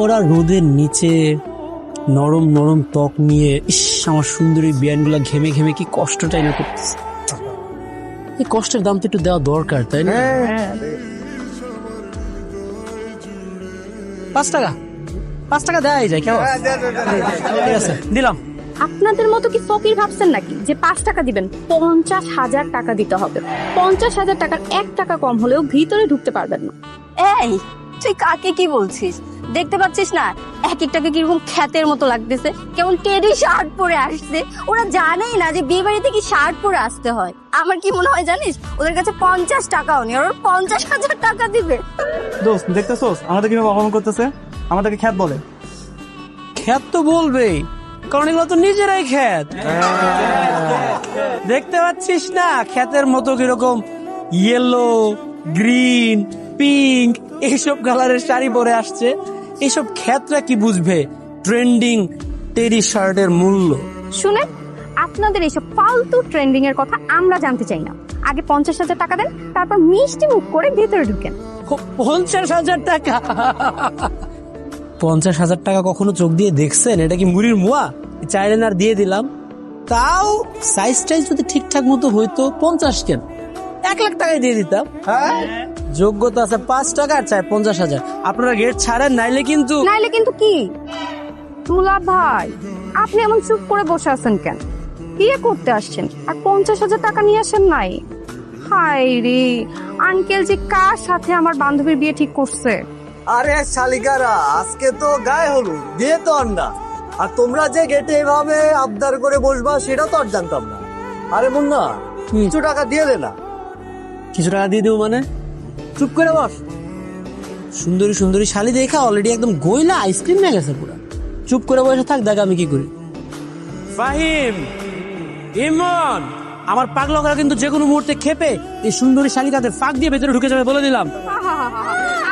ওরা রোদের নিচে নরম নরম ত্বক নিয়ে আমার সুন্দরী বিয়ানগুলা ঘেমে ঘেমে কি কষ্টটাই না করতেছে। এই কষ্টের দাম তো একটু দেওয়া দরকার, তাই না? 5 টাকা দেওয়াই যায়, কেমন? ঠিক আছে, দিলাম। আপনাদের মতো কি ফকির ভাবছেন নাকি যে 5 টাকা দিবেন? 50,000 টাকা দিতে হবে। 50,000 টাকার 1 টাকা কম হলেও ভিতরে ঢুকতে পারবেন না। এই তুই কাকে কি বলছিস? দেখতে পাচ্ছিস না এক একটাকে কিরকম খ্যাতের মতো লাগতেছে, কেমন টেডি শার্ট পরে আসছে। ওরা জানেই না যে বিয়ে বাড়িতে কি শার্ট পরে আসতে হয়। আমার কি মনে হয় জানিস, ওদের কাছে 50 টাকাও নেই, ওরা 50,000 টাকা দিবে। দোস্ত দেখতেছোস আমাদের কিভাবে অপমান করতেছে? আমাদেরকে খ্যাত বলে। খ্যাত তো বলবেই, কারণ এগুলো তো নিজেরাই খ্যাত। দেখতে পাচ্ছিস না খ্যাতের মতো কিরকম ইয়েলো, গ্রিন, পিঙ্ক এইসব কালারের শাড়ি পরে আসছে। এইসব খ্যাতরা কি বুঝবে ট্রেন্ডিং টেরি শার্টের মূল্য? শুনে, আপনাদের এইসব ফালতু ট্রেন্ডিং এর কথা আমরা জানতে চাই না। আগে 50,000 টাকা দেন, তারপর মিষ্টি মুখ করে ভিতরে ঢুকেন। 50,000 টাকা? 50,000 টাকা কখনো চোখ দিয়ে দেখছেন? এটা কি মুড়ির মোয়া? চাইলেন আর দিয়ে দিলাম। তাও সাইজ টাইজ যদি ঠিকঠাক মতো হইতো 50 কেন, 1 লাখ টাকায় দিয়ে দিতাম। যোগ্যতা আছে 5 টাকা আর চাই 50,000। আপনারা গেট ছাড়েন, নাইলে কিন্তু কি তুলা ভাই, আপনি এমন চুপ করে বসে আছেন কেন? বিয়ে করতে আসছেন আর 50,000 টাকা নিয়ে আসেন নাই? হায় রে, আঙ্কেল যে কার সাথে আমার বান্ধবীর বিয়ে ঠিক করছে। আরে শালিকারা, আজকে তো গায়ে হলুদ, দিয়ে তো আন্ডা, আর তোমরা যে গেটে এভাবে আবদার করে বসবা সেটা তো আর জানতাম না। আরে মুন্না, কিছু টাকা দিয়ে দে না। কিছু টাকা দিয়ে দেবো মানে? চুপ করে বস। সুন্দরী সুন্দরী শালি দেখা অলরেডি একদম গইলা আইসক্রিম নিয়ে গেছে পুরো। চুপ করে বসে থাক, দেখ আমি কি করি। ফাহিম, ইমন, আমার পাগলকরা কিন্তু যে কোনো মুহূর্তে খেপে এই সুন্দরী শালিকাদের ফাঁক দিয়ে ভেতরে ঢুকে যাবে, বলে দিলাম।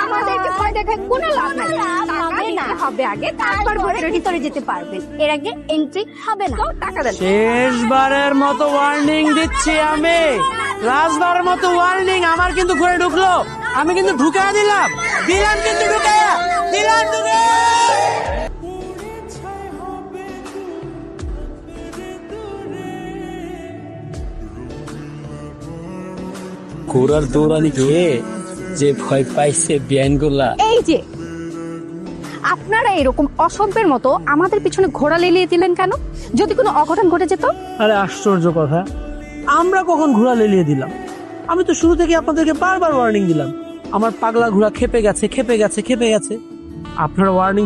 আমাদেরকে ভয় দেখায় কোনো লাভ নাই। টাকা দিতে হবে আগে, তারপর ভিতরে যেতে পারবেন। এর আগে এন্ট্রি হবে না। টাকা দেন। শেষবারের মতো ওয়ার্নিং দিচ্ছি আমি, লাস্টবারের মতো ওয়ার্নিং। আমার কিন্তু ঘুরে ঢুকলো, আমি কিন্তু ঢুকায় দিলাম কিন্তু ঢুকায়া দিলাম। ঘোড়ার দৌড়ানি খেয়ে যে ভয় পাইছে বিয়ানগুলা। এই যে আপনারা এরকম অসভ্যের মতো আমাদের পিছনে ঘোড়া লেলিয়ে দিলেন কেন? যদি কোনো অঘটন ঘটে যেত? আরে আশ্চর্য কথা, আমরা কখন ঘোড়া লেলিয়ে দিলাম? আমি তো শুরু থেকে আপনাদেরকে বারবার ওয়ার্নিং দিলাম, আমার পাগলা ঘোড়া খেপে গেছে। আপনারা ওয়ার্নিং